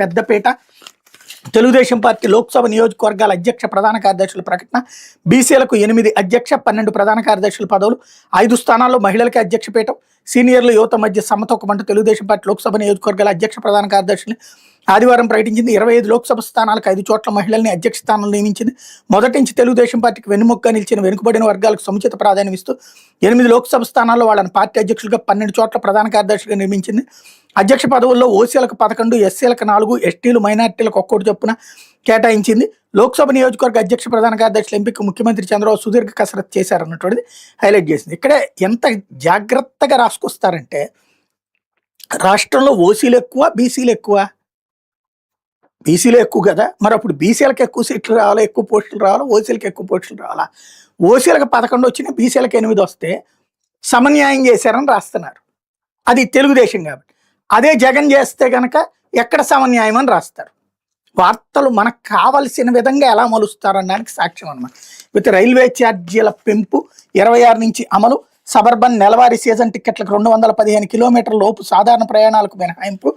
Peddapeta Telugu Desam party Lok Sabha నియోజకవర్గాల అధ్యక్ష ప్రధాన కార్యదర్శుల ప్రకటన. బీసీలకు 8 అధ్యక్ష 12 ప్రధాన కార్యదర్శుల పదవులు, 5 స్థానాల్లో మహిళలకే అధ్యక్ష పీఠం. సీనియర్లు యువత మధ్య సమతూకమంటూ తెలుగుదేశం పార్టీ లోక్సభ నియోజకవర్గాల అధ్యక్ష ప్రధాన కార్యదర్శులు ఆదివారం ప్రకటించింది. 25 లోక్సభ స్థానాలకు 5 చోట్ల మహిళల్ని అధ్యక్ష స్థానంలో నియమించింది. మొదటి నుంచి తెలుగుదేశం పార్టీకి వెన్నుముకగా నిలిచిన వెనుకబడిన వర్గాలకు సముచిత ప్రాధాన్యం ఇస్తూ 8 లోక్సభ స్థానాల్లో వాళ్ళని పార్టీ అధ్యక్షులుగా 12 చోట్ల ప్రధాన కార్యదర్శిగా నియమించింది. అధ్యక్ష పదవుల్లో ఓసీలకు 11, ఎస్సీలకు 4, ఎస్టీలు మైనార్టీలకు ఒక్కోటి చొప్పున కేటాయించింది. లోక్సభ నియోజకవర్గ అధ్యక్ష ప్రధాన కార్యదర్శుల ఎంపిక ముఖ్యమంత్రి చంద్రబాబు సుదీర్ఘ కసరత్తు చేశారన్నటువంటిది హైలైట్ చేసింది. ఇక్కడే ఎంత జాగ్రత్తగా రాసుకొస్తారంటే, రాష్ట్రంలో ఓసీలు ఎక్కువ, బీసీలు ఎక్కువ. బీసీలు ఎక్కువ కదా, మరి అప్పుడు బీసీలకు ఎక్కువ సీట్లు రావాలా, ఎక్కువ పోస్టులు రావాలా, ఓసీలకు ఎక్కువ పోస్టులు రావాలా? ఓసీలకు 11 వచ్చినాయి, బీసీలకు 8 వస్తే సమన్యాయం చేశారని రాస్తున్నారు. అది తెలుగుదేశం కాబట్టి. అదే జగన్ చేస్తే కనుక ఎక్కడ సమన్యాయం అని రాస్తారు. వార్తలు మనకు కావలసిన విధంగా ఎలా మలుస్తారనడానికి సాక్ష్యం అన్నమాట. విత్ రైల్వే ఛార్జీల పెంపు 26 నుంచి అమలు. సబర్బన్ నెలవారీ సీజన్ టికెట్లకు 215 కిలోమీటర్ల లోపు సాధారణ ప్రయాణాలకు మినహాయింపు.